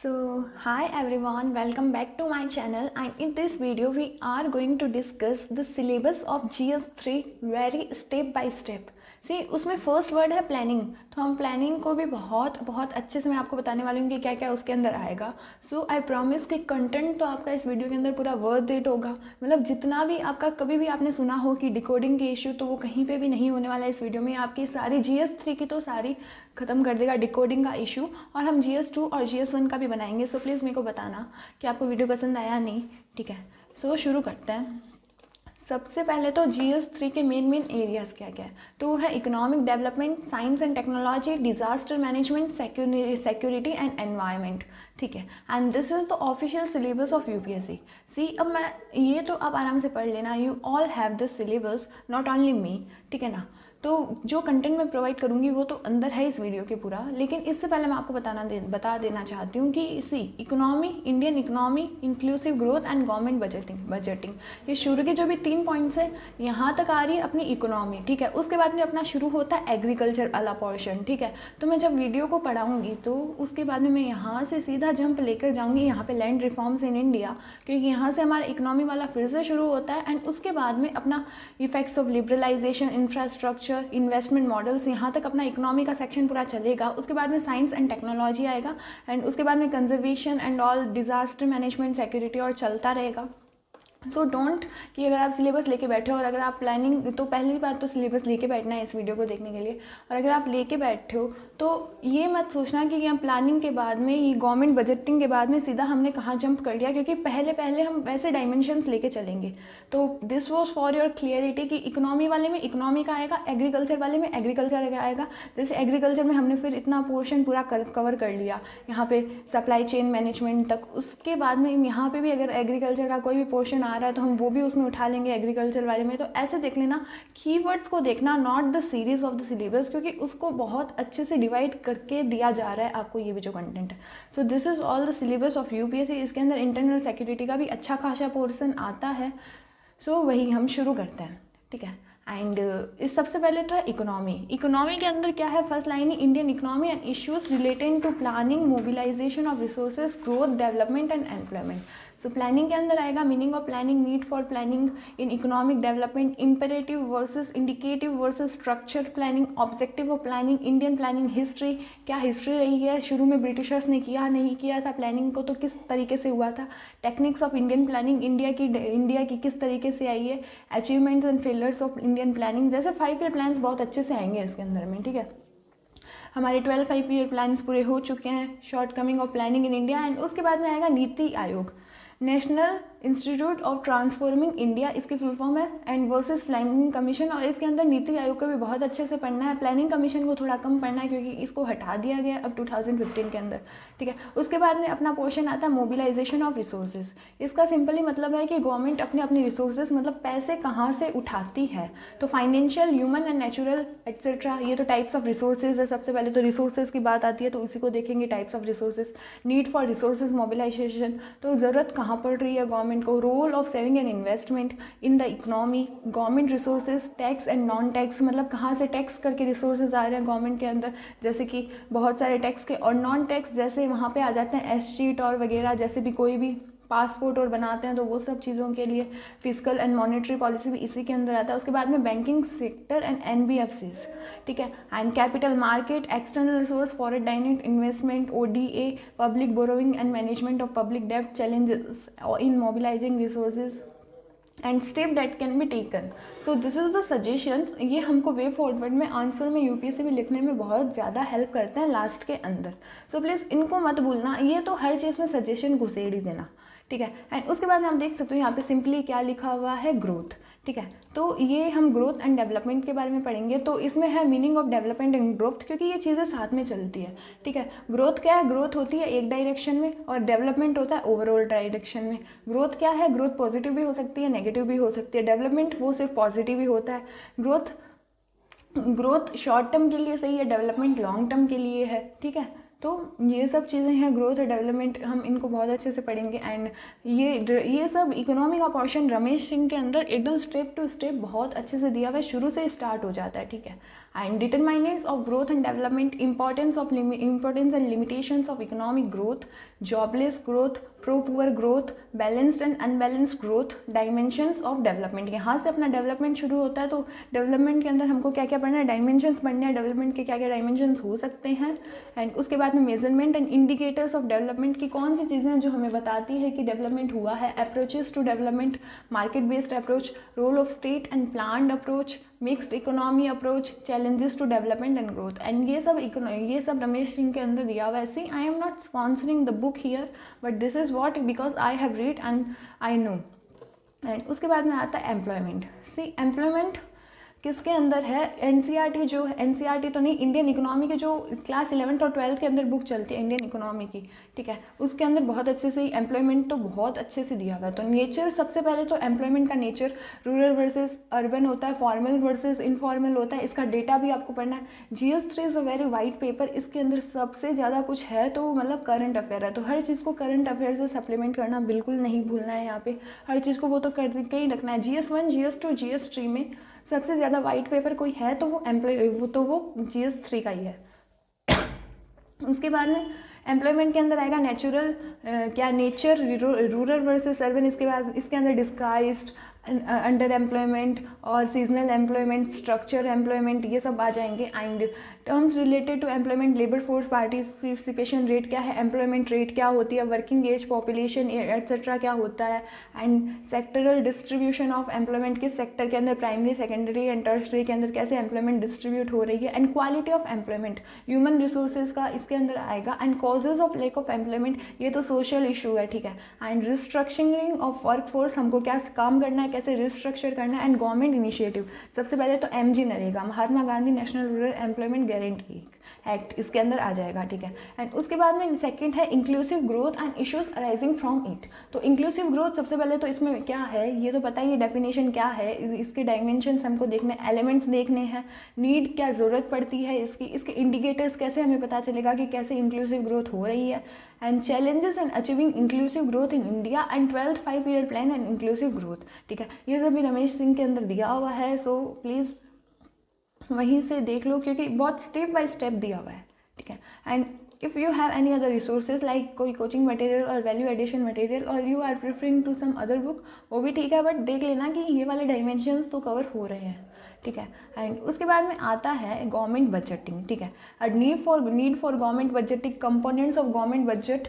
So, hi everyone, welcome back to my channel, and in this video we are going to discuss the syllabus of GS3 very step by step. सी उसमें first word है planning, तो हम planning को भी बहुत बहुत अच्छे से मैं आपको बताने वाली हूँ कि क्या क्या उसके अंदर आएगा. सो आई प्रॉमिस कि कंटेंट तो आपका इस वीडियो के अंदर पूरा वर्थ इट होगा. मतलब जितना भी आपका कभी भी आपने सुना हो कि डिकोडिंग के इशू, तो वो कहीं पे भी नहीं होने वाला है इस वीडियो में. आपकी सारी GS3 की तो सारी ख़त्म कर देगा डिकोडिंग का इशू, और हम GS2 और GS1 का भी बनाएंगे. सो प्लीज़ मेरे को बताना कि आपको वीडियो पसंद आया नहीं. ठीक है, सो शुरू करते हैं. सबसे पहले तो GS3 के मेन एरियाज़ क्या क्या है, तो वो है economic development, science and technology, disaster management, security and environment. ठीक है, and this is the official syllabus of UPSC. सी अब मैं ये तो आप आराम से पढ़ लेना, you all have this syllabus, not only me. ठीक है ना. तो जो कंटेंट मैं प्रोवाइड करूँगी वो तो अंदर है इस वीडियो के पूरा, लेकिन इससे पहले मैं आपको बता देना चाहती हूँ कि इसी economy, Indian economy, inclusive growth and government budgeting, ये शुरू के जो भी 3 पॉइंट्स है यहाँ तक आ रही है अपनी इकोनॉमी. ठीक है, उसके बाद में अपना शुरू होता है एग्रीकल्चर वाला पोर्शन. ठीक है, तो मैं जब वीडियो को पढ़ाऊँगी तो उसके बाद में मैं यहाँ से सीधा जंप लेकर जाऊँगी यहाँ पे लैंड रिफॉर्म्स इन इंडिया, क्योंकि यहाँ से हमारा इकोनॉमी वाला फिर से शुरू होता है. एंड उसके बाद में अपना effects of liberalisation, infrastructure, investment models, यहाँ तक अपना इकोनॉमी का सेक्शन पूरा चलेगा. उसके बाद में साइंस एंड टेक्नोलॉजी आएगा, एंड उसके बाद में conservation and all, disaster management, security, और चलता रहेगा. सो डोंट कि अगर आप सिलेबस लेके बैठे हो और अगर आप प्लानिंग, तो पहली बात तो सिलेबस लेके बैठना है इस वीडियो को देखने के लिए. और अगर आप लेके बैठे हो तो ये मत सोचना कि यहाँ प्लानिंग के बाद में, ये गवर्नमेंट बजटिंग के बाद में सीधा हमने कहाँ जंप कर दिया, क्योंकि पहले हम वैसे डायमेंशंस लेके चलेंगे. तो this was for your clarity कि इकोनॉमी वाले में इकोनॉमी का आएगा, एग्रीकल्चर वाले में एग्रीकल्चर का आएगा. जैसे एग्रीकल्चर में हमने फिर इतना पोर्शन पूरा कवर कर लिया यहाँ पे सप्लाई चेन मैनेजमेंट तक. उसके बाद में यहाँ पे भी अगर एग्रीकल्चर का कोई भी पोर्शन आ रहा है तो हम वो भी उसमें उठा लेंगे एग्रीकल्चर वाले में. तो ऐसे देख लेना, कीवर्ड्स को देखना, not the series of the syllabus, क्योंकि उसको बहुत अच्छे से डिवाइड करके दिया जा रहा है आपको ये भी जो कंटेंट है. सो this is all the syllabus of UPSC. इसके अंदर इंटरनल सिक्योरिटी का भी अच्छा खासा पोर्शन आता है. सो वही हम शुरू करते हैं. ठीक है, एंड इस सबसे पहले तो है इकोनॉमी के अंदर क्या है, फर्स्ट लाइन ही Indian economy and issues related to planning, mobilisation of resources, growth, development and employment. So planning के अंदर आएगा meaning of planning, need for planning in economic development, imperative versus indicative versus structure planning, objective of planning, Indian planning history, क्या history रही है, शुरू में Britishers ने किया नहीं किया था प्लानिंग को, तो किस तरीके से हुआ था, techniques of Indian planning, India की किस तरीके से आई है, achievements and failures of Indian planning. जैसे 5 ईयर प्लान्स बहुत अच्छे से आएंगे इसके अंदर में. ठीक है, हमारे 12 5 ईयर प्लान्स पूरे हो चुके हैं, short coming of planning in India. And उसके बाद में आएगा NITI Aayog, national institute of transforming India, इसकी फुल फॉर्म है, एंड वर्सेस प्लानिंग कमीशन. और इसके अंदर नीति आयोग को भी बहुत अच्छे से पढ़ना है, प्लानिंग कमीशन को थोड़ा कम पढ़ना है क्योंकि इसको हटा दिया गया अब 2015 के अंदर. ठीक है, उसके बाद में अपना पोर्शन आता है मोबिलाइजेशन ऑफ रिसोर्सेज. इसका सिंपली मतलब है कि गवर्नमेंट अपने रिसोर्सेज, मतलब पैसे कहाँ से उठाती है, तो financial, human and natural etcetera, ये तो टाइप्स ऑफ रिसोर्सेज है. सबसे पहले तो रिसोर्सेज की बात आती है, तो उसी को देखेंगे, types of resources. Need for resources mobilisation, तो ज़रूरत कहाँ पड़ रही है गवर्नमेंट को, role of saving and investment in the economy, government resources, tax and non tax, मतलब कहाँ से टैक्स करके रिसोर्सेज आ रहे हैं गवर्नमेंट के अंदर, जैसे कि बहुत सारे टैक्स के, और नॉन टैक्स जैसे वहाँ पे आ जाते हैं एस शीट और वगैरह, जैसे भी कोई भी पासपोर्ट और बनाते हैं तो वो सब चीज़ों के लिए. फिजिकल एंड मॉनेटरी पॉलिसी भी इसी के अंदर आता है. उसके बाद में बैंकिंग सेक्टर एंड NBFCs. ठीक है, and capital market, external resource, foreign direct investment, ODA, public borrowing and management of public डेब्ट, challenges in mobilising resources and step that can be taken. So this is the suggestion. ये हमको way forward में answer में UPSC में लिखने में बहुत ज़्यादा हेल्प करते हैं लास्ट के अंदर. सो प्लीज़ इनको मत भूलना, ये तो हर चीज़ में सजेशन घुसेड़ ही देना. ठीक है, एंड उसके बाद में आप देख सकते हो यहाँ पे सिंपली क्या लिखा हुआ है, ग्रोथ. ठीक है, तो ये हम ग्रोथ एंड डेवलपमेंट के बारे में पढ़ेंगे. तो इसमें है meaning of development and growth, क्योंकि ये चीज़ें साथ में चलती है. ठीक है, ग्रोथ क्या है, ग्रोथ होती है एक डायरेक्शन में, और डेवलपमेंट होता है ओवरऑल डायरेक्शन में. ग्रोथ क्या है, ग्रोथ पॉजिटिव भी हो सकती है, नेगेटिव भी हो सकती है. डेवलपमेंट वो सिर्फ पॉजिटिव ही होता है. ग्रोथ शॉर्ट टर्म के लिए सही है, डेवलपमेंट लॉन्ग टर्म के लिए है. ठीक है, तो ये सब चीज़ें हैं, ग्रोथ और डेवलपमेंट, हम इनको बहुत अच्छे से पढ़ेंगे. एंड ये सब इकोनॉमी का पोर्शन रमेश सिंह के अंदर एकदम स्टेप टू स्टेप बहुत अच्छे से दिया हुआ है, शुरू से स्टार्ट हो जाता है. ठीक है, and determinants of growth and development, importance and limitations of economic growth, jobless growth, pro poor growth, balanced and unbalanced growth, dimensions of development. यहाँ से अपना डेवलपमेंट शुरू होता है, तो डेवलपमेंट के अंदर हमको क्या क्या पढ़ना है, डायमेंशंस पढ़ने हैं, डेवलपमेंट के क्या क्या डायमेंशंस हो सकते हैं। एंड उसके बाद में measurement and indicators of development की कौन सी चीज़ें हैं जो हमें बताती है कि डेवलपमेंट हुआ है, approaches to development, market based approach, role of state and planned approach, mixed economy approach, challenges to development and growth. And ये सब रमेश सिंह के अंदर दिया हुआ है। See I am not sponsoring the book here, but this is what because I have read and I know. And उसके बाद में आता है एम्प्लॉयमेंट। सी एम्प्लॉयमेंट किसके अंदर है, एनसीईआरटी जो एनसीईआरटी तो नहीं, इंडियन इकोनॉमी के जो क्लास 11th और 12th के अंदर बुक चलती है इंडियन इकोनॉमी की, ठीक है, उसके अंदर बहुत अच्छे से एम्प्लॉयमेंट तो बहुत अच्छे से दिया हुआ है। तो नेचर, सबसे पहले तो एम्प्लॉयमेंट का नेचर रूरल वर्सेस अर्बन होता है, फॉर्मल वर्सेस इनफॉर्मल होता है, इसका डेटा भी आपको पढ़ना है। GS3 is a very wide paper, इसके अंदर सबसे ज़्यादा कुछ है तो मतलब करंट अफेयर है, तो हर चीज़ को करंट अफेयर से सप्लीमेंट करना बिल्कुल नहीं भूलना है। यहाँ पे हर चीज़ को वो तो करके ही रखना है। GS1 GS2 GS3 में सबसे ज़्यादा वाइट पेपर कोई है तो वो GS3 का ही है। उसके बाद में एम्प्लॉयमेंट के अंदर आएगा natural, nature, rural versus urban, इसके बाद इसके अंदर डिस्गाइज्ड, अंडर एम्प्लॉयमेंट और सीजनल एम्प्लॉयमेंट, स्ट्रक्चर एम्प्लॉयमेंट, ये सब आ जाएंगे। And terms related to employment, labour force participation rate क्या है, एम्प्लॉयमेंट रेट क्या होती है, वर्किंग एज, पॉपुलेशन एट्सेट्रा क्या होता है। And sectoral distribution of employment, किस सेक्टर के अंदर, प्राइमरी, सेकेंडरी एंड टर्शरी के अंदर कैसे एम्प्लॉयमेंट डिस्ट्रीब्यूट हो रही है। And quality of employment, human resources का इसके अंदर आएगा। And causes of lack of employment, ये तो सोशल इशू है, ठीक है। And restructuring of work force, हमको क्या काम करना है, कैसे रिस्ट्रक्चर करना है। एंड गवर्नमेंट इनिशिएटिव, सबसे पहले तो MG NREGA, Mahatma Gandhi national rural employment guarantee act, इसके अंदर आ जाएगा, ठीक है। एंड उसके बाद में सेकंड है inclusive growth and issues arising from it. तो इंक्लूसिव ग्रोथ सबसे पहले तो इसमें क्या है ये तो पता ही, डेफिनेशन क्या है, इसके डायमेंशंस हमको देखने, एलिमेंट्स देखने हैं, नीड क्या ज़रूरत पड़ती है इसकी, इसके इंडिकेटर्स कैसे हमें पता चलेगा कि कैसे इंक्लूसिव ग्रोथ हो रही है। And challenges in achieving inclusive growth in India and 12th 5-year plan and inclusive growth, ठीक है। ये सब भी रमेश सिंह के अंदर दिया हुआ है, सो प्लीज़ वहीं से देख लो क्योंकि बहुत स्टेप बाय स्टेप दिया हुआ है, ठीक है। And if you have any other resources like कोई कोचिंग मटेरियल और वैल्यू एडिशन मटेरियल और you are preferring to some other book, वो भी ठीक है, बट देख लेना कि ये वाले डायमेंशंस तो कवर हो रहे हैं, ठीक है। एंड उसके बाद में आता है गवर्नमेंट बजटिंग, ठीक है। Need for government budgeting, components of government budget,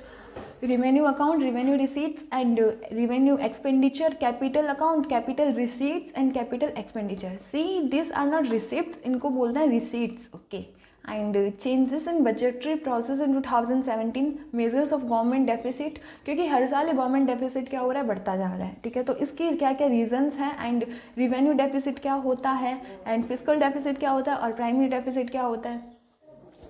revenue account, revenue receipts and revenue expenditure, capital account, capital receipts and capital expenditure. See, these are not receipts, इनको बोलते हैं receipts, okay. And changes in budgetary process in 2017, measures of government deficit, क्योंकि हर साल government deficit क्या हो रहा है, बढ़ता जा रहा है, ठीक है। तो इसकी क्या क्या रीजंस हैं, एंड रिवेन्यू डेफिसिट क्या होता है, एंड फिजिकल डेफिसिट क्या होता है, और प्राइमरी डेफिसिट क्या होता है।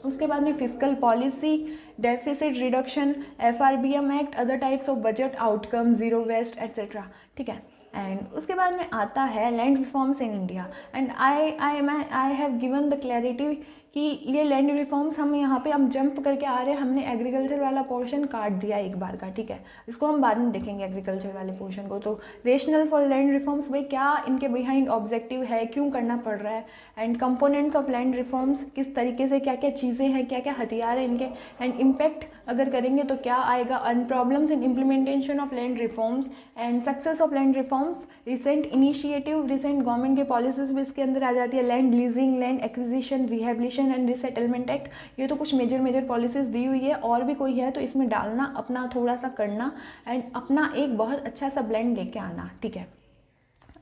उसके बाद में fiscal policy, deficit reduction, FRBM act, other types of budget outcome, zero waste etcetera, ठीक है। एंड उसके बाद में आता है land reforms in India. And I have given the clarity कि ये लैंड रिफॉर्म्स हम यहाँ पे हम जंप करके आ रहे हैं, हमने एग्रीकल्चर वाला पोर्शन काट दिया एक बार का, ठीक है। इसको हम बाद में देखेंगे एग्रीकल्चर वाले पोर्शन को। तो रेशनल फॉर लैंड रिफॉर्म्स, भाई क्या इनके बिहाइंड ऑब्जेक्टिव है, क्यों करना पड़ रहा है। And components of land reforms, किस तरीके से क्या क्या चीज़ें हैं, क्या क्या हथियार हैं इनके। एंड इम्पैक्ट अगर करेंगे तो क्या आएगा, and problems in implementation of land reforms and success of land reforms, recent initiative, recent government के पॉलिसीज भी इसके अंदर आ जाती है। Land leasing, land acquisition, rehabilitation and resettlement act, ये तो कुछ मेजर पॉलिसीज दी हुई है, और भी कोई है तो इसमें डालना, अपना थोड़ा सा करना, एंड अपना एक बहुत अच्छा सा ब्लेंड लेके आना, ठीक है,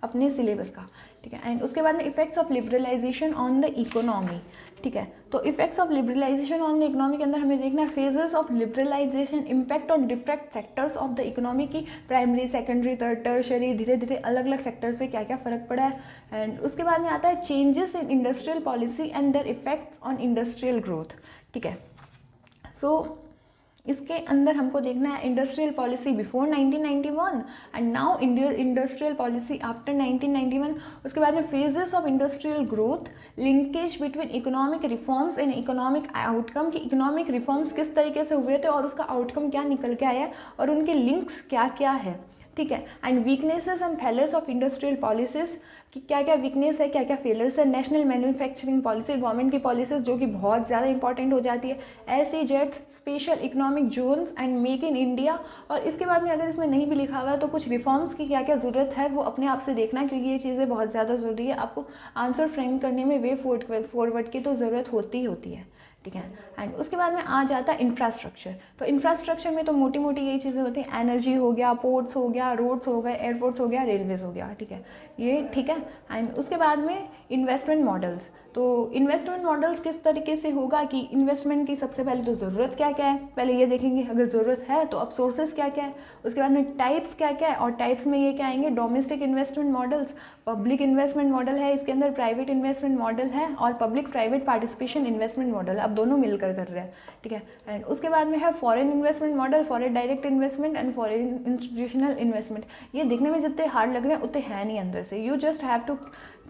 अपने सिलेबस का, ठीक है। एंड उसके बाद में effects of liberalisation on the economy, ठीक है। तो effects of liberalisation on the economy के अंदर हमें देखना है phases of liberalisation, impact on different sectors of the economy की, प्राइमरी, सेकेंडरी, टर्शरी, धीरे धीरे अलग अलग सेक्टर्स पे क्या क्या फ़र्क पड़ा है। एंड उसके बाद में आता है changes in industrial policy and there effects on industrial growth, ठीक है। सो इसके अंदर हमको देखना है industrial policy before 1991 and now industrial policy after 1991। उसके बाद में phases of industrial growth, linkage between economic reforms and economic outcome, कि इकोनॉमिक रिफॉर्म्स किस तरीके से हुए थे और उसका आउटकम क्या निकल के आया और उनके लिंक्स क्या क्या है। ठीक है। And weaknesses and failures of industrial policies, कि क्या क्या वीकनेस है, क्या क्या फेलर्स है। नेशनल मैन्युफैक्चरिंग पॉलिसी, गवर्नमेंट की पॉलिसीज जो कि बहुत ज़्यादा इंपॉर्टेंट हो जाती है। SEZ, special economic zones and make in India. और इसके बाद में अगर इसमें नहीं भी लिखा हुआ है तो कुछ रिफॉर्म्स की क्या क्या ज़रूरत है वो अपने आप से देखना, क्योंकि ये चीज़ें बहुत ज़्यादा ज़रूरी है। आपको आंसर फ्रेम करने में वे फॉरवर्ड की तो ज़रूरत होती ही होती है, ठीक है। एंड उसके बाद में आ जाता है इंफ्रास्ट्रक्चर। तो इंफ्रास्ट्रक्चर में तो मोटी मोटी यही चीज़ें होती हैं, एनर्जी हो गया, पोर्ट्स हो गया, रोड्स हो गए, एयरपोर्ट्स हो गया, रेलवेज हो गया, ठीक है, ये ठीक है। एंड उसके बाद में इन्वेस्टमेंट मॉडल्स। तो इन्वेस्टमेंट मॉडल्स किस तरीके से होगा कि इन्वेस्टमेंट की सबसे पहले तो ज़रूरत क्या क्या है, पहले ये देखेंगे अगर ज़रूरत है तो अब सोर्सेज क्या क्या है। उसके बाद में टाइप्स क्या क्या है, और टाइप्स में ये क्या आएंगे, domestic investment models, public investment model है इसके अंदर, प्राइवेट इन्वेस्टमेंट मॉडल है, और public private participation investment model, अब दोनों मिलकर कर रहे हैं, ठीक है। एंड उसके बाद में है foreign investment model, foreign direct investment and foreign institutional investment. ये दिखने में जितने हार्ड लग रहे हैं उतने है नहीं अंदर से। You just have to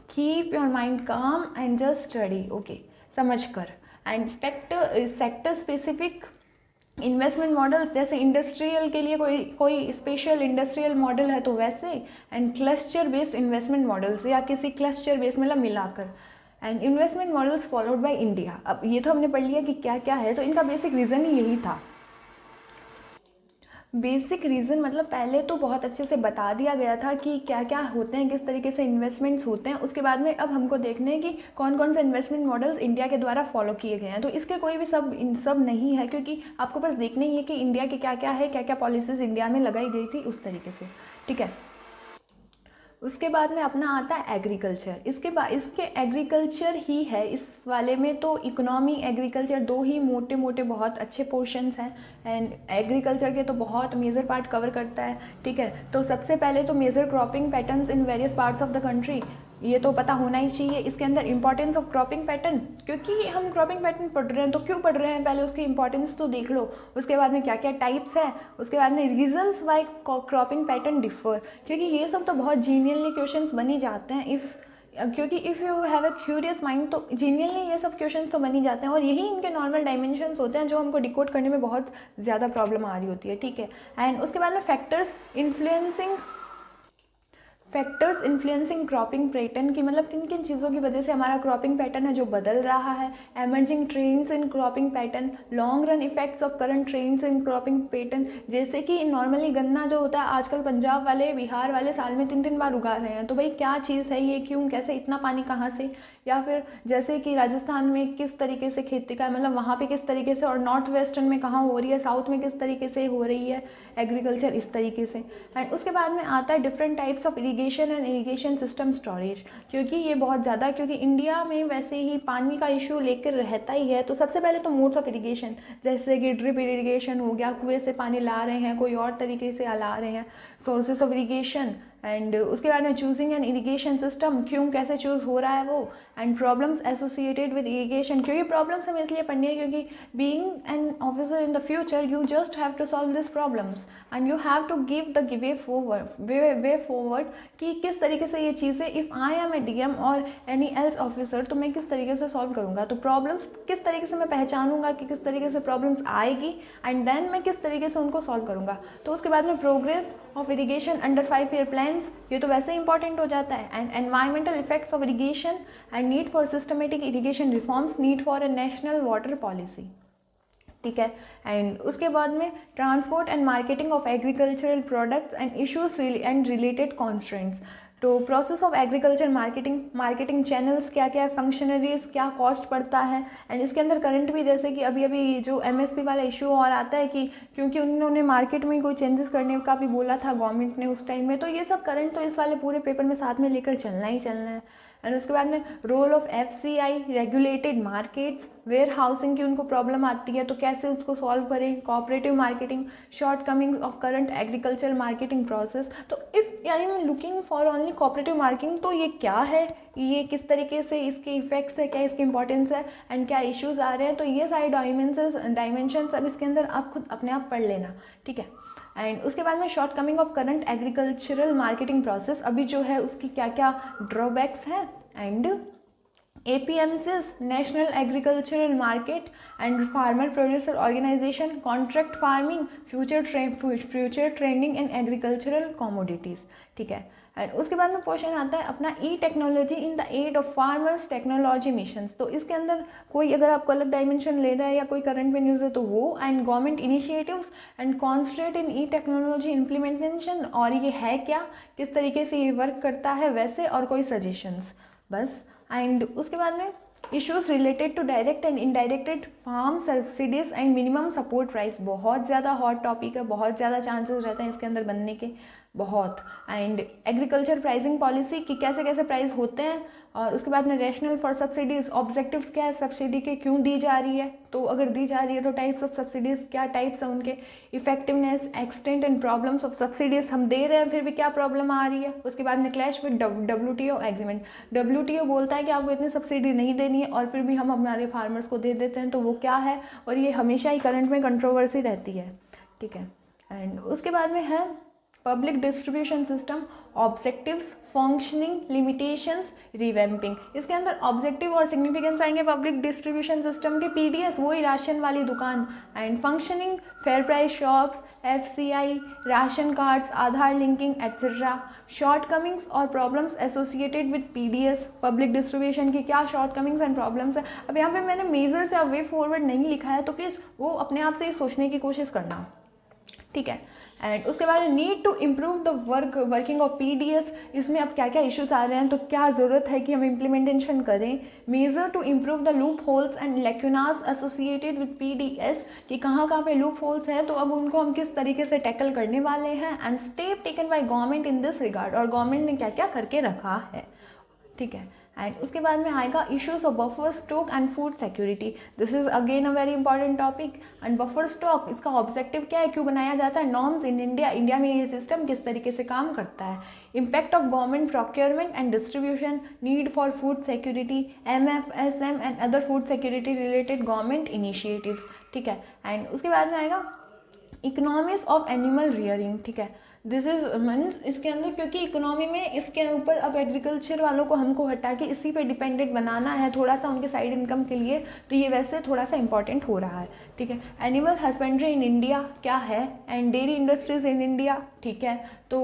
keep your mind calm and just study, okay, समझ कर। And sector specific investment models, जैसे इंडस्ट्रियल के लिए कोई स्पेशल इंडस्ट्रियल मॉडल है तो वैसे। And cluster based investment models, या किसी क्लस्टर बेस्ड मतलब मिलाकर। And investment models followed by India. अब ये तो हमने पढ़ लिया कि क्या क्या है, तो इनका बेसिक रीज़न ही यही था। बेसिक रीज़न मतलब पहले तो बहुत अच्छे से बता दिया गया था कि क्या क्या होते हैं, किस तरीके से इन्वेस्टमेंट्स होते हैं। उसके बाद में अब हमको देखने हैं कि कौन कौन से इन्वेस्टमेंट मॉडल्स इंडिया के द्वारा फॉलो किए गए हैं। तो इसके कोई भी सब नहीं है, क्योंकि आपको बस देखना ही है कि इंडिया के क्या क्या है, क्या क्या पॉलिसीज़ इंडिया में लगाई गई थी उस तरीके से, ठीक है। उसके बाद में अपना आता है एग्रीकल्चर। इसके एग्रीकल्चर ही है इस वाले में, तो इकोनॉमी एग्रीकल्चर दो ही मोटे मोटे बहुत अच्छे पोर्शंस हैं। एंड एग्रीकल्चर के तो बहुत मेजर पार्ट कवर करता है, ठीक है। तो सबसे पहले तो major cropping patterns in various parts of the country, ये तो पता होना ही चाहिए। इसके अंदर इंपॉर्टेंस ऑफ क्रॉपिंग पैटर्न, क्योंकि हम क्रॉपिंग पैटर्न पढ़ रहे हैं तो क्यों पढ़ रहे हैं, पहले उसकी इंपॉर्टेंस तो देख लो। उसके बाद में क्या क्या टाइप्स है, उसके बाद में reasons Y cropping pattern differ, क्योंकि ये सब तो बहुत जीनियरली क्वेश्चंस बनी जाते हैं क्योंकि if you have a curious mind तो जीनियरली ये सब क्वेश्चंस तो बनी जाते हैं, और यही इनके नॉर्मल डायमेंशंस होते हैं जो हमको डिकोड करने में बहुत ज़्यादा प्रॉब्लम आ रही होती है, ठीक है। एंड उसके बाद में फैक्टर्स इन्फ्लुएंसिंग क्रॉपिंग पैटर्न की, मतलब किन किन चीज़ों की वजह से हमारा क्रॉपिंग पैटर्न है जो बदल रहा है। Emerging trends in cropping pattern, long run effects of current trends in cropping pattern. जैसे कि नॉर्मली गन्ना जो होता है आजकल पंजाब वाले, बिहार वाले साल में 3 बार उगा रहे हैं, तो भाई क्या चीज़ है ये, क्यों, कैसे, इतना पानी कहाँ से। या फिर जैसे कि राजस्थान में किस तरीके से खेती का, मतलब वहाँ पे किस तरीके से, और नॉर्थ वेस्टर्न में कहाँ हो रही है, साउथ में किस तरीके से हो रही है एग्रीकल्चर, इस तरीके से। एंड उसके बाद में आता है different types of irrigation and irrigation system storage, क्योंकि ये बहुत ज़्यादा, क्योंकि इंडिया में वैसे ही पानी का इशू लेकर रहता ही है। तो सबसे पहले तो मोड्स ऑफ इरीगेशन, जैसे कि ड्रिप इरीगेशन हो गया, कुएं से पानी ला रहे हैं, कोई और तरीके से ला रहे हैं, सोर्सेज ऑफ इरीगेशन। एंड उसके बाद में चूजिंग एन इरीगेशन सिस्टम, क्यों कैसे चूज़ हो रहा है वो। And problems associated with irrigation, क्योंकि प्रॉब्लम्स हमें इसलिए पढ़नी है क्योंकि being an officer in the future you just have to solve this problems and you have to give the way forward कि किस तरीके से ये चीज़ें, if I am a DM और एनी एल्स ऑफिसर, तो मैं किस तरीके से सॉल्व करूँगा। तो प्रॉब्लम्स किस तरीके से मैं पहचानूंगा कि किस तरीके से प्रॉब्लम्स आएगी, एंड देन मैं किस तरीके से उनको सॉल्व करूँगा। तो उसके बाद में progress of irrigation under 5 year plans, ये तो वैसे इंपॉर्टेंट हो जाता है। And environmental effects of irrigation and need for systematic irrigation reforms, need for a national water policy, ठीक है। एंड उसके बाद में transport and marketing of agricultural products and issues and related constraints. तो process of agriculture marketing channels क्या क्या है, functionaries क्या कॉस्ट पड़ता है। एंड इसके अंदर करंट भी, जैसे कि अभी जो MSP वाला इशू और आता है कि क्योंकि उन्होंने मार्केट में कोई चेंजेस करने का भी बोला था गवर्नमेंट ने उस टाइम में, तो ये सब करंट तो इस वाले पूरे पेपर में साथ में लेकर चलना ही चलना है। एंड उसके बाद में role of FCI, regulated markets, warehousing की उनको प्रॉब्लम आती है तो कैसे उसको सॉल्व करें, cooperative marketing, shortcomings of current agriculture marketing process. तो if I am looking for only cooperative marketing, तो ये क्या है, ये किस तरीके से इसके इफेक्ट्स है, क्या इसकी इंपॉर्टेंस है, एंड क्या इश्यूज आ रहे हैं, तो ये सारे डायमेंशंस अब इसके अंदर आप खुद अपने आप पढ़ लेना, ठीक है। एंड उसके बाद में short coming of current agricultural marketing process, अभी जो है उसकी क्या क्या ड्रॉबैक्स हैं and APMCs, National Agricultural Market and Farmer Producer Organization, Contract Farming, Future Trending in Agricultural Commodities, ठीक है। एंड उसके बाद में क्वेश्चन आता है अपना technology in the aid of farmers technology mission. तो इसके अंदर कोई अगर आपको अलग डायमेंशन ले रहा है या कोई करंट में न्यूज़ है तो वो, and government initiatives and concentrate in technology implementation, और ये है क्या, किस तरीके से ये वर्क करता है वैसे, और कोई सजेशंस, बस। एंड उसके बाद में issues related to direct and indirected farm subsidies and minimum support price, बहुत ज़्यादा हॉट टॉपिक है, बहुत ज़्यादा चांसेस रहते हैं इसके अंदर बनने के, बहुत। एंड एग्रीकल्चर प्राइसिंग पॉलिसी कि कैसे कैसे प्राइस होते हैं, और उसके बाद में रैशनल फॉर सब्सिडीज, ऑब्जेक्टिव्स क्या है सब्सिडी के, क्यों दी जा रही है, तो अगर दी जा रही है तो टाइप्स ऑफ सब्सिडीज क्या टाइप्स हैं उनके, effectiveness, extent and problems of subsidies, हम दे रहे हैं फिर भी क्या प्रॉब्लम आ रही है। उसके बाद में clash with WTO agreement, WTO बोलता है कि आपको इतनी सब्सिडी नहीं देनी है और फिर भी हम हमारे फार्मर्स को दे देते हैं, तो वो क्या है, और ये हमेशा ही करंट में कंट्रोवर्सी रहती है, ठीक है। एंड उसके बाद में है public distribution system, objectives, functioning, limitations, revamping. इसके अंदर ऑब्जेक्टिव और सिग्निफिकेंस आएंगे पब्लिक डिस्ट्रीब्यूशन सिस्टम के, PDS वही राशन वाली दुकान, and functioning fair price shops, FCI, ration cards, Aadhaar linking etcetera. Shortcomings और problems associated with PDS, public distribution की क्या शॉर्टकमिंग्स एंड प्रॉब्लम्स है। अब यहाँ पे मैंने मेजर्स या वे फॉरवर्ड नहीं लिखा है, तो प्लीज़ वो अपने आप से ही सोचने की कोशिश करना, ठीक है। एंड उसके बाद need to improve the working of PDS, इसमें अब क्या क्या इश्यूज आ रहे हैं, तो क्या ज़रूरत है कि हम इम्प्लीमेंटेशन करें। Measure to improve the loopholes and lacunas associated with PDS, कि कहाँ कहाँ पे लूप होल्स हैं, तो अब उनको हम किस तरीके से टैकल करने वाले हैं। And step taken by government in this regard, और गवर्नमेंट ने क्या क्या करके रखा है, ठीक है। एंड उसके बाद में आएगा issues of buffer stock and food security, this is again a very important topic. And buffer stock, इसका ऑब्जेक्टिव क्या है, क्यों बनाया जाता है, नॉर्म्स इन इंडिया, इंडिया में ये सिस्टम किस तरीके से काम करता है। Impact of government procurement and distribution, need for food security, MFSM and other food security related government initiatives, ठीक है। एंड उसके बाद में आएगा इकोनॉमिक्स ऑफ एनिमल रियरिंग, ठीक है। दिस इज मीन्स इसके अंदर, क्योंकि इकोनॉमी में इसके ऊपर अब एग्रीकल्चर वालों को हमको हटा के इसी पे डिपेंडेंट बनाना है थोड़ा सा उनके साइड इनकम के लिए, तो ये वैसे थोड़ा सा इंपॉर्टेंट हो रहा है, ठीक है। एनिमल हस्बेंड्री इन इंडिया क्या है, and dairy industries in India, ठीक है। तो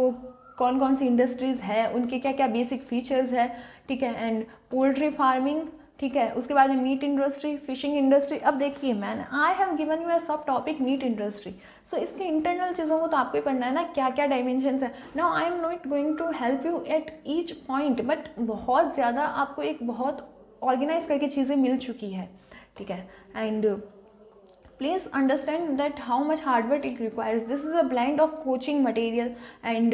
कौन कौन सी इंडस्ट्रीज़ है, उनके क्या क्या बेसिक फीचर्स है, ठीक है। एंड पोल्ट्री फार्मिंग, ठीक है। उसके बाद में मीट इंडस्ट्री, फिशिंग इंडस्ट्री। अब देखिए मैंने आई हैव गिवन यू ए सब टॉपिक मीट इंडस्ट्री, सो इसके इंटरनल चीज़ों को तो आपको ही पढ़ना है ना, क्या क्या डायमेंशंस है। Now I am not going to help you at each point, but बहुत ज़्यादा आपको एक बहुत ऑर्गेनाइज करके चीज़ें मिल चुकी है, ठीक है। And please understand that how much hard work it requires. This is a blend of coaching material and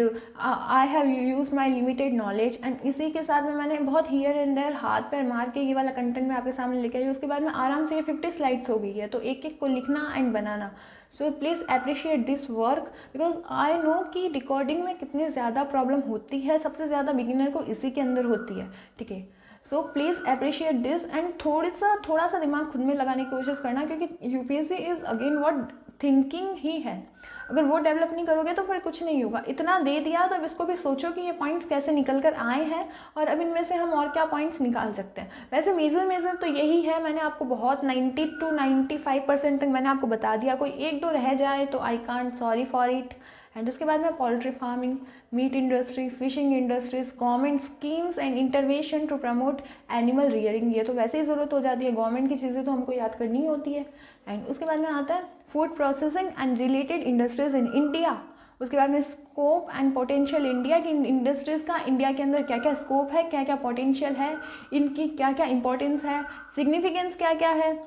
I have used my limited knowledge, and इसी के साथ में मैंने बहुत here and there हाथ पैर मार के ये वाला कंटेंट मैं आपके सामने लेके आई। उसके बाद में आराम से ये 50 स्लाइड्स हो गई है, तो एक एक को लिखना and banana. So please appreciate this work, because I know कि रिकॉर्डिंग में कितनी ज़्यादा प्रॉब्लम होती है, सबसे ज़्यादा बिगिनर को इसी के अंदर होती है, ठीक है। So please appreciate this and थोड़ा सा दिमाग खुद में लगाने की कोशिश करना, क्योंकि UPSC is again what thinking ही है। अगर वो डेवलप नहीं करोगे तो फिर कुछ नहीं होगा। इतना दे दिया तो अब इसको भी सोचो कि ये पॉइंट्स कैसे निकल कर आए हैं और अब इनमें से हम और क्या पॉइंट्स निकाल सकते हैं। वैसे मेजर तो यही है, मैंने आपको बहुत 90 to 95% तक मैंने आपको बता दिया। कोई एक दो रह जाए तो I can't sorry for it. And उसके बाद में poultry farming, meat industry, fishing industries, government schemes and intervention to promote animal rearing. ये तो वैसे ही ज़रूरत हो जाती है, गवर्नमेंट की चीज़ें तो हमको याद करनी ही होती है। एंड उसके बाद में आता है food processing and related industries in India. उसके बाद में स्कोप एंड पोटेंशियल इंडिया की इंडस्ट्रीज़ का इंडिया के अंदर क्या क्या स्कोप है, क्या क्या पोटेंशियल है, इनकी क्या क्या इंपॉर्टेंस है, सिग्निफिकेंस क्या क्या है,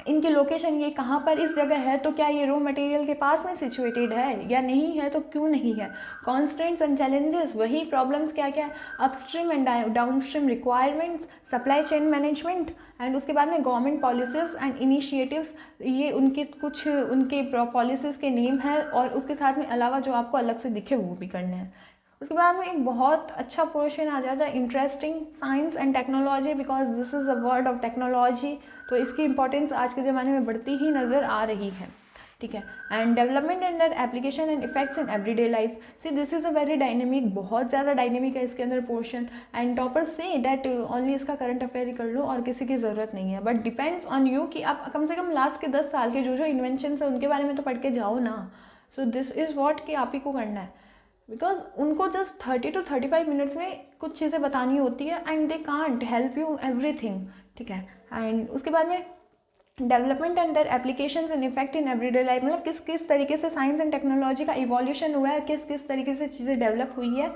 इनकी लोकेशन ये कहाँ पर इस जगह है, तो क्या ये रॉ मटेरियल के पास में सिचुएटेड है या नहीं है, तो क्यों नहीं है, कॉन्स्ट्रेंट्स एंड चैलेंजेस, वही प्रॉब्लम्स क्या क्या है, upstream and downstream requirements, supply chain management. And उसके बाद में गवर्नमेंट पॉलिसीज़ एंड इनिशिएटिव्स, ये उनके कुछ उनके पॉलिसीज़ के नेम है और उसके साथ में अलावा जो आपको अलग से दिखे वो भी करने हैं। उसके बाद में एक बहुत अच्छा पोर्शन आ जाता है interesting science and technology, because this is a word of technology. तो इसकी इंपॉर्टेंस आज के ज़माने में बढ़ती ही नज़र आ रही है, ठीक है। And development under application and effects in everyday life, see this is a very dynamic, बहुत ज़्यादा डायनेमिक है इसके अंदर portion. And toppers say that only इसका करंट अफेयर ही कर लो और किसी की ज़रूरत नहीं है, बट डिपेंड्स ऑन यू कि आप कम से कम लास्ट के 10 साल के जो जो इन्वेंशन है उनके बारे में तो पढ़ के जाओ ना। सो दिस इज़ वॉट कि आप ही को करना है, बिकॉज उनको जस्ट 30 to 35 मिनट्स में कुछ चीज़ें बतानी होती है and they can't help you everything, ठीक है। एंड उसके बाद में development under applications and effect in everyday life, मतलब किस किस तरीके से साइंस एंड टेक्नोलॉजी का इवोल्यूशन हुआ है, किस किस तरीके से चीज़ें डेवलप हुई है,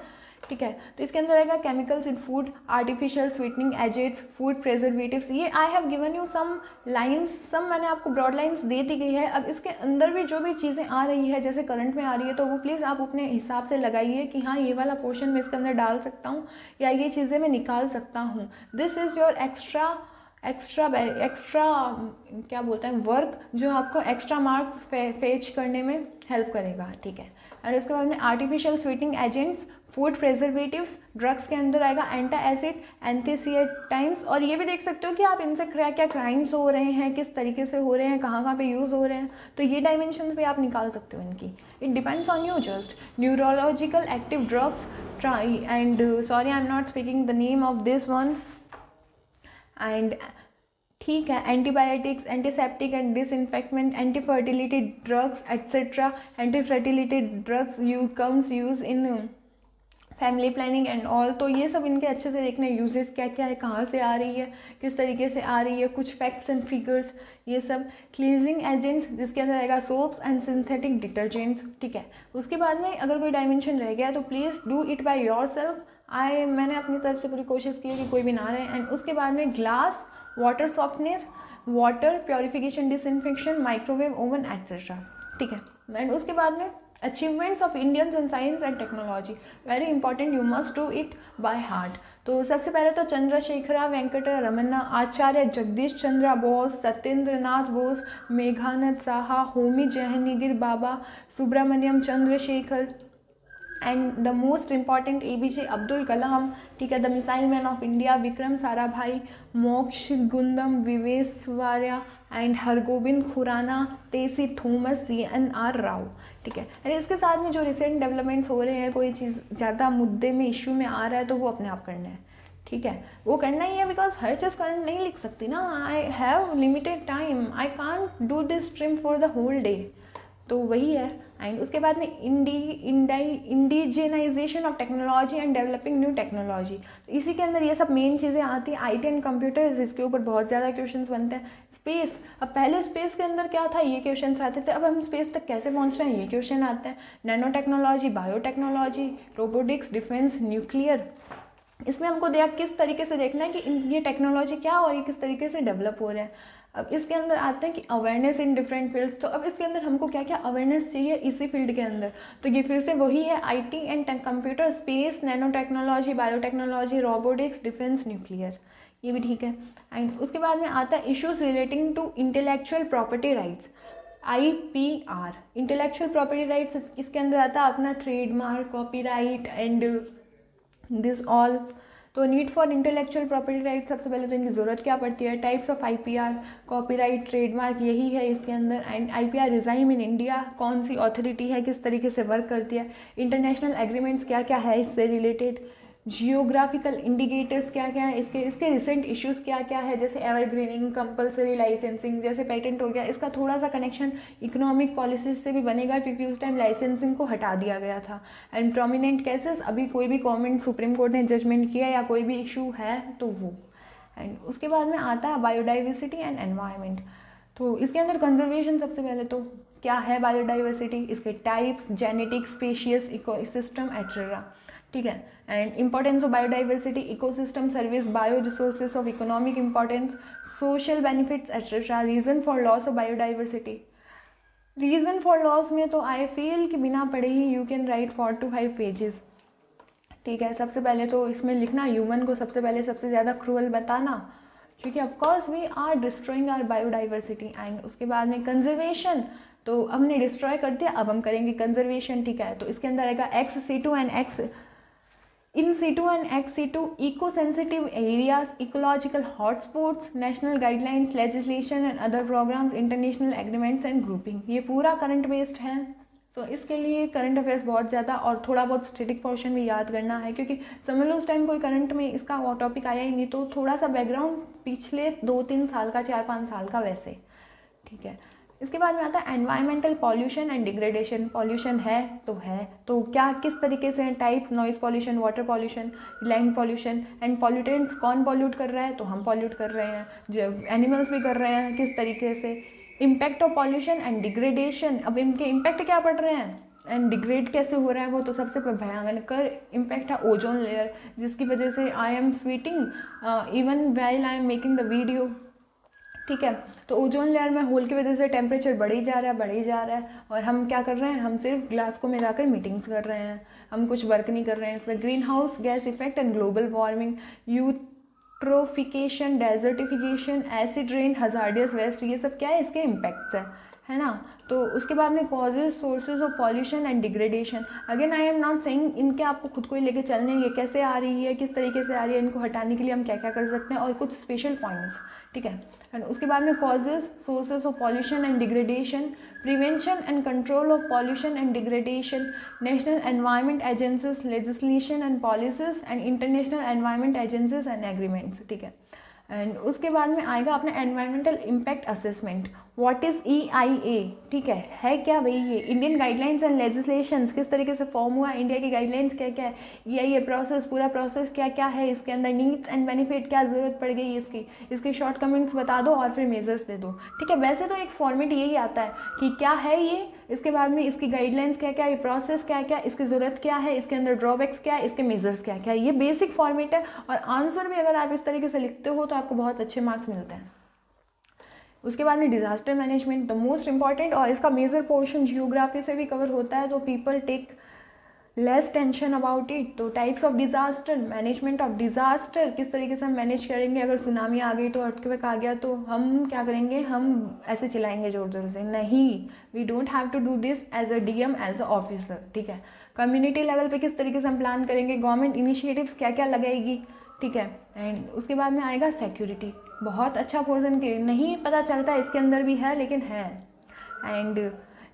ठीक है। तो इसके अंदर आएगा chemicals in food, artificial sweetening agents, food preservatives. ये I have given you some lines, some मैंने आपको ब्रॉड लाइंस दे दी गई है। अब इसके अंदर भी जो भी चीज़ें आ रही है जैसे करंट में आ रही है तो वो प्लीज़ आप अपने हिसाब से लगाइए कि हाँ ये वाला पोर्शन मैं इसके अंदर डाल सकता हूँ या ये चीज़ें मैं निकाल सकता हूँ। दिस इज़ योर एक्स्ट्रा क्या बोलते हैं वर्क, जो आपको एक्स्ट्रा मार्क्स फेच करने में हेल्प करेगा, ठीक है। और इसके बाद में artificial sweetening agents, food preservatives, drugs के अंदर आएगा एंटा एसिड, एंटीसिएटाइन्स। और ये भी देख सकते हो कि आप इनसे क्या क्या क्राइम्स हो रहे हैं, किस तरीके से हो रहे हैं, कहाँ कहाँ पे यूज़ हो रहे हैं, तो ये डायमेंशन पे आप निकाल सकते हो इनकी। It depends on you just. Neurological active drugs try and sorry I am not speaking the name of this one and ठीक है, antibiotics, antiseptic and disinfectant, anti fertility drugs etcetera. Anti fertility drugs use in family planning and all. तो ये सब इनके अच्छे से देखने uses क्या क्या है, कहाँ से आ रही है, किस तरीके से आ रही है, कुछ फैक्ट्स एंड फिगर्स, ये सब। क्लीजिंग एजेंट्स जिसके अंदर आएगा सोप्स एंड सिंथेटिक डिटर्जेंट्स, ठीक है। उसके बाद में अगर कोई डायमेंशन रह गया तो please do it by your self. मैंने अपनी तरफ से पूरी कोशिश की है कि कोई भी ना रहे। एंड उसके बाद में glass, water softener, water purification, disinfection, microwave oven etcetera, ठीक है। एंड उसके बाद में achievements of Indians in science and technology, very important, you must do it by heart. तो सबसे पहले तो Chandrasekhara Venkata Ramanna, Acharya Jagadish Chandra Bose, Satyendra Nath Bose, Meghnad Saha, Homi Jehangir Bhabha, Subrahmanyan Chandrasekhar and the most important APJ Abdul Kalam, ठीक है। The missile man of India Vikram Sarabhai, मोक्ष गुंदम विवेसवार्या एंड हरगोबिंद खुराना, तेसी थॉमस, CNR राव, ठीक है। एंड इसके साथ में जो रिसेंट डेवलपमेंट्स हो रहे हैं, कोई चीज़ ज़्यादा मुद्दे में इश्यू में आ रहा है तो वो अपने आप करना है, ठीक है। वो करना ही है, बिकॉज हर चीज़ करंट नहीं लिख सकती ना, I have limited time, I can't do this stream for the whole day, तो वही है। एंड उसके बाद में indigenisation of technology and developing new technology, इसी के अंदर ये सब मेन चीज़ें आती हैं। IT एंड कंप्यूटर्स, इसके ऊपर बहुत ज़्यादा क्वेश्चंस बनते हैं। स्पेस, अब पहले स्पेस के अंदर क्या था, ये क्वेश्चंस आते थे, अब हम स्पेस तक कैसे पहुंच रहे हैं, ये क्वेश्चन आते हैं। Nano technology, biotechnology, robotics, defence, nuclear, इसमें हमको किस तरीके से देखना है कि ये टेक्नोलॉजी क्या और ये किस तरीके से डेवलप हो रहे हैं। अब इसके अंदर आते हैं कि अवेयरनेस इन डिफरेंट फील्ड्स, तो अब इसके अंदर हमको क्या क्या अवेयरनेस चाहिए इसी फील्ड के अंदर, तो ये फिर से वही है, IT and computer, space, nano technology, biotechnology, robotics, defence, nuclear, ये भी ठीक है। एंड उसके बाद में आता है issues relating to intellectual property rights, IPR, intellectual property rights. इसके अंदर आता है अपना trademark, copyright and this all. तो need for intellectual property right, सबसे पहले तो इनकी ज़रूरत क्या पड़ती है, types of IPR, copyright, trademark, यही है इसके अंदर। And IPR regime in India, कौन सी अथॉरिटी है, किस तरीके से वर्क करती है, इंटरनेशनल एग्रीमेंट्स क्या क्या है इससे रिलेटेड, जियोग्राफिकल इंडिकेटर्स क्या क्या है इसके रिसेंट इश्यूज़ क्या क्या है, जैसे एवरग्रीनिंग, कंपलसरी लाइसेंसिंग, जैसे पेटेंट हो गया, इसका थोड़ा सा कनेक्शन इकोनॉमिक पॉलिसीज से भी बनेगा क्योंकि उस टाइम लाइसेंसिंग को हटा दिया गया था। एंड प्रोमिनेंट केसेस, अभी कोई भी गवर्नमेंट सुप्रीम कोर्ट ने जजमेंट किया या कोई भी इशू है तो वो। एंड उसके बाद में आता है बायोडाइवर्सिटी एंड एनवायरनमेंट, तो इसके अंदर कंजर्वेशन, सबसे पहले तो क्या है बायोडाइवर्सिटी, इसके types, genetic, species, ecosystem etcetera, ठीक है। And importance of biodiversity, ecosystem, service, bio resources of economic importance, social benefits etcetera, reason for loss of biodiversity. Reason for loss में तो आई फील कि बिना पढ़े ही you can write 4 to 5 pages, ठीक है। सबसे पहले तो इसमें लिखना ह्यूमन को सबसे पहले सबसे ज़्यादा क्रूअल बताना, क्योंकि of course we are destroying our biodiversity. And उसके बाद में कंजर्वेशन, तो हमने डिस्ट्रॉय कर दिया, अब हम करेंगे कंजर्वेशन, ठीक है। तो इसके अंदर आएगा XC2 and in situ and ex situ, eco-sensitive areas, ecological hotspots, national guidelines, legislation and other programs, international agreements and grouping. ये पूरा करंट बेस्ड है। तो इसके लिए करंट अफेयर्स बहुत ज़्यादा और थोड़ा बहुत स्टैटिक पोर्शन भी याद करना है, क्योंकि समझ लो उस टाइम कोई करंट में इसका टॉपिक आया ही नहीं, तो थोड़ा सा बैकग्राउंड पिछले 2-3 साल का, 4-5 साल का वैसे, ठीक है। इसके बाद में आता है environmental pollution and degradation. Pollution है तो क्या किस तरीके से types, noise pollution, water pollution, land pollution and pollutants, कौन पॉल्यूट कर रहा है, तो हम पॉल्यूट कर रहे हैं, जो एनिमल्स भी कर रहे हैं, किस तरीके से। Impact of pollution and degradation, अब इनके इम्पैक्ट क्या पड़ रहे हैं एंड डिग्रेड कैसे हो रहा है, वो तो सबसे भयंकर इम्पैक्ट है ओजोन लेयर, जिसकी वजह से I am sweating even while I am making the video, ठीक है। तो ओजोन लेयर में होल की वजह से टेम्परेचर बढ़ ही जा रहा है और हम क्या कर रहे हैं, हम सिर्फ ग्लासगो में जाकर मीटिंग्स कर रहे हैं, हम कुछ वर्क नहीं कर रहे हैं इसमें। Greenhouse gas effect and global warming, eutrophication, desertification, acid rain, hazardous waste, ये सब क्या है, इसके इम्पैक्ट्स है ना। तो उसके बाद में causes, sources of pollution and degradation. Again I am not saying इनके आपको खुद को ही लेके चलने, ये कैसे आ रही है, किस तरीके से आ रही है, इनको हटाने के लिए हम क्या क्या कर सकते हैं और कुछ स्पेशल पॉइंट्स, ठीक है। एंड उसके बाद में causes, sources of pollution and degradation, prevention and control of pollution and degradation, national environment agencies, legislation and policies and international environment agencies and agreements, ठीक है। एंड उसके बाद में आएगा अपना environmental impact assessment. What is EIA, ठीक है क्या भाई ये, इंडियन गाइडलाइंस एंड लेजिस्लेशंस किस तरीके से फॉर्म हुआ, इंडिया की गाइडलाइंस क्या क्या है, EIA प्रोसेस, पूरा प्रोसेस क्या क्या है, इसके अंदर नीड्स एंड बेनिफिट, क्या ज़रूरत पड़ गई इसकी शॉर्ट कमेंट्स बता दो और फिर मेजर्स दे दो, ठीक है। वैसे तो एक फॉर्मेट यही आता है कि क्या है ये, इसके बाद में इसकी गाइडलाइंस क्या क्या, ये प्रोसेस क्या क्या, इसकी ज़रूरत क्या है, इसके अंदर ड्रॉबैक्स क्या है, इसके मेजर्स क्या क्या है, ये बेसिक फॉर्मेट है। और आंसर भी अगर आप इस तरीके से लिखते हो तो आपको बहुत अच्छे मार्क्स मिलते हैं। उसके बाद में disaster management, the most important, और इसका मेजर पोर्शन जियोग्राफी से भी कवर होता है, तो people take less tension about it. तो types of disaster, management of disaster, किस तरीके से हम मैनेज करेंगे, अगर सुनामी आ गई तो, अर्थक्वेक आ गया तो हम क्या करेंगे, हम ऐसे चिल्लाएंगे जोर जोर से, नहीं, we don't have to do this as a DM, as a officer, ठीक है। कम्युनिटी लेवल पे किस तरीके से हम प्लान करेंगे, गवर्नमेंट इनिशिएटिव्स क्या क्या लगाएगी, ठीक है। एंड उसके बाद में आएगा सिक्योरिटी, बहुत अच्छा पोर्सन के नहीं पता चलता इसके अंदर भी है लेकिन है। And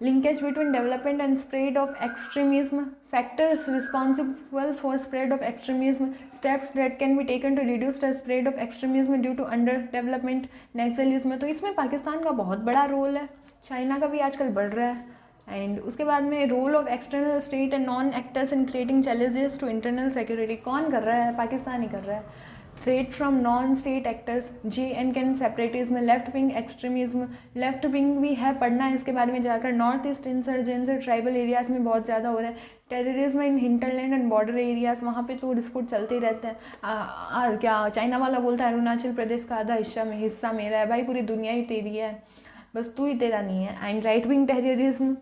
linkage between development and spread of extremism, factors responsible for spread of extremism, steps that can be taken to reduce the spread of extremism due to under development, naxalism. तो इसमें पाकिस्तान का बहुत बड़ा रोल है, China का भी आजकल बढ़ रहा है। एंड उसके बाद में role of external state and non actors in creating challenges to internal security, कौन कर रहा है, पाकिस्तान ही कर रहा है। Threat from non state actors, JNK separatism, left wing extremism, left wing भी है, पढ़ना है इसके बारे में जाकर। North east insurgency tribal areas में बहुत ज़्यादा हो रहा है। Terrorism in hinterland and border areas, वहाँ पे तो डिस्प्यूट चलते ही रहते हैं। क्या चाइना वाला बोलता है अरुणाचल प्रदेश का आधा हिस्सा मेरा है, भाई पूरी दुनिया ही तेरी है, बस तू ही तेरा नहीं है। And right wing terrorism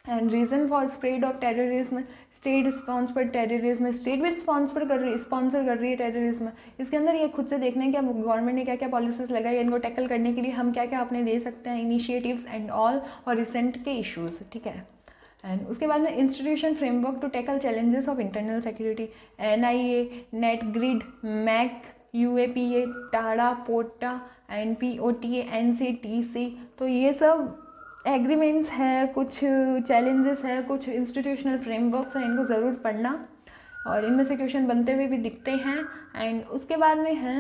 and reason for spread of terrorism, state sponsored terrorism, state भी स्पॉन्सर कर रही है टेररिज्म। इसके अंदर ये खुद से देखना है कि गवर्नमेंट ने क्या क्या पॉलिसीज लगाई, इनको टैकल करने के लिए हम क्या क्या अपने दे सकते हैं, इनिशिएटिव्स एंड ऑल, और रिसेंट के इश्यूज़, ठीक है। एंड उसके बाद में institution framework to tackle challenges of internal security, NIA, net grid, MAC, UAPA, TADA, POTA and POTA, NCTC। तो ये सब एग्रीमेंट्स है, कुछ चैलेंजेस है, कुछ इंस्टीट्यूशनल फ्रेमवर्क्स हैं, इनको ज़रूर पढ़ना और इनमें से क्वेश्चन बनते हुए भी दिखते हैं। एंड उसके बाद में है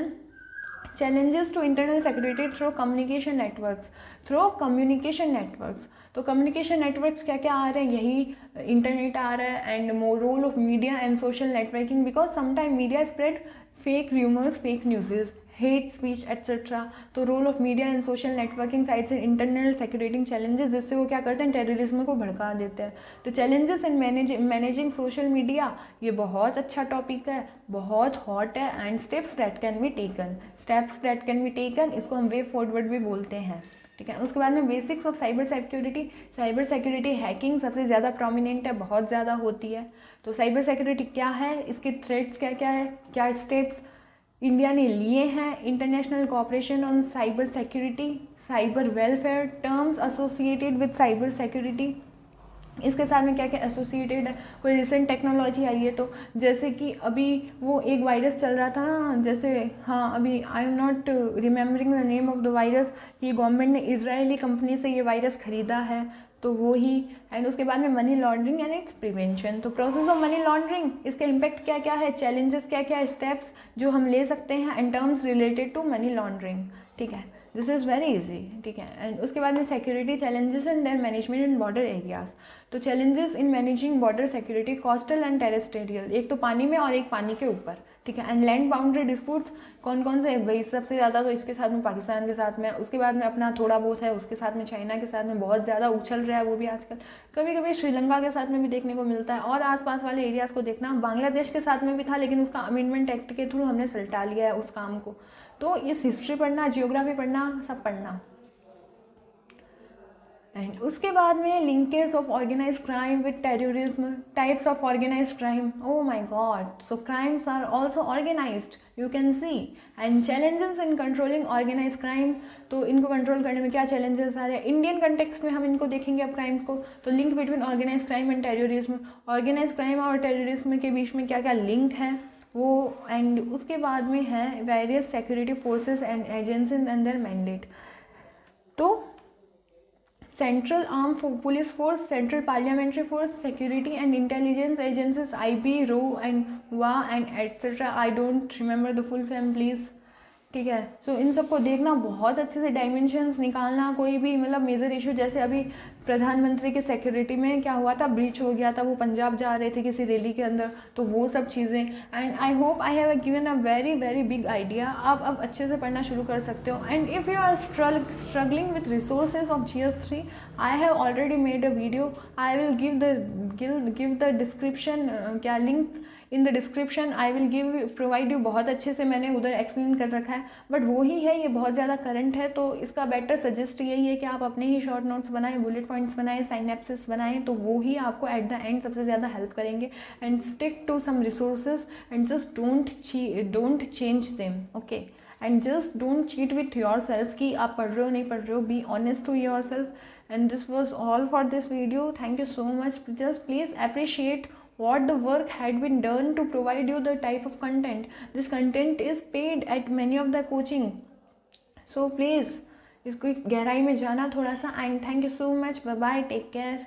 challenges to internal security through communication networks, तो कम्युनिकेशन नेटवर्क्स क्या क्या आ रहे हैं, यही इंटरनेट आ रहा है। And more role of media and social networking, because sometime media spread fake rumours, fake news, hate speech etcetera. तो role of media and social networking side से इंटरनल सिक्योरिटी चैलेंजेस, जिससे वो क्या करते हैं, टेररिज्म को भड़का देते हैं। तो challenges in managing social media, ये बहुत अच्छा टॉपिक है, बहुत हॉट है। And steps that can be taken, इसको हम वे फॉरवर्ड भी बोलते हैं, ठीक है। उसके बाद में basics of cyber security hacking सबसे ज़्यादा प्रोमिनेंट है, बहुत ज़्यादा होती है। तो साइबर सिक्योरिटी क्या है, इसके थ्रेट्स क्या क्या है, क्या स्टेप्स इंडिया ने लिए हैं, international cooperation on cyber security, cyber welfare, terms associated with cyber security, इसके साथ में क्या क्या एसोसिएटेड है, कोई रिसेंट टेक्नोलॉजी आई है, तो जैसे कि अभी वो एक वायरस चल रहा था ना, जैसे हाँ अभी आई am not remembering the name of the virus, कि गवर्नमेंट ने इजरायली कंपनी से ये वायरस ख़रीदा है, तो वो ही। एंड उसके बाद में money laundering and it's prevention, तो प्रोसेस ऑफ मनी लॉन्ड्रिंग, इसका इम्पैक्ट क्या क्या है, चैलेंजेस क्या क्या, स्टेप्स जो हम ले सकते हैं and terms related to money laundering, ठीक है, दिस इज़ वेरी इजी, ठीक है। एंड उसके बाद में security challenges in their management in border areas, तो challenges in managing border security coastal and terrestrial, एक तो पानी में और एक पानी के ऊपर, ठीक है। एंड लैंड बाउंड्री डिस्प्यूट्स कौन कौन से, भाई सबसे ज़्यादा तो इसके साथ में पाकिस्तान के साथ में, उसके बाद में अपना थोड़ा बहुत है, उसके साथ में चाइना के साथ में बहुत ज़्यादा उछल रहा है वो भी आजकल, कभी कभी श्रीलंका के साथ में भी देखने को मिलता है, और आसपास वाले एरियाज़ को देखना, बांग्लादेश के साथ में भी था लेकिन उसका अमेंडमेंट एक्ट के थ्रू हमने सलटा लिया है उस काम को। तो इस हिस्ट्री पढ़ना, जियोग्राफी पढ़ना, सब पढ़ना। एंड उसके बाद में linkage of organise crime with terrorism, types of organise crime, oh my god, so crimes are also organised, you can see. And challenges in controlling organise crime, तो इनको कंट्रोल करने में क्या चैलेंजेस आ रहे हैं, इंडियन कंटेक्स्ट में हम इनको देखेंगे अब क्राइम्स को, तो link between organise crime and terrorism, organise crime और टेररिज्म के बीच में क्या क्या लिंक है वो। एंड उसके बाद में है various security forces and agencies and their mandate, तो central arm police force, central parliamentary force, security and intelligence agencies, IB, रो एंड वा and etcetera, I don't remember the full form please, ठीक है। सो इन सबको देखना, बहुत अच्छे से डायमेंशंस निकालना, कोई भी मतलब मेजर इशू, जैसे अभी प्रधानमंत्री के सिक्योरिटी में क्या हुआ था, ब्रीच हो गया था, वो पंजाब जा रहे थे किसी रैली के अंदर, तो वो सब चीज़ें। And I hope I have given a very very big idea, आप अब अच्छे से पढ़ना शुरू कर सकते हो। And if you are struggling with resources of GS3, I have already made a video, I will give the description, क्या link in the description, I will provide you, बहुत अच्छे से मैंने उधर एक्सप्लेन कर रखा है, बट वो ही है, ये बहुत ज़्यादा करंट है, तो इसका बेटर सजेस्ट यही है कि आप अपने ही शॉर्ट नोट्स बनाएं, बुलेट पॉइंट्स बनाएं, साइनेप्सिस बनाएं, तो वो ही आपको एट द एंड सबसे ज़्यादा हेल्प करेंगे। And stick to some resources and just don't change them, okay, and just don't cheat with yourself कि आप पढ़ रहे हो नहीं पढ़ रहे हो, be honest to yourself. And this was all for this video, thank you so much, just please appreciate what the work had been done to provide you the type of content. This content is paid at many of the coaching, so please इसको गहराई में जाना थोड़ा सा। And thank you so much, bye bye, take care.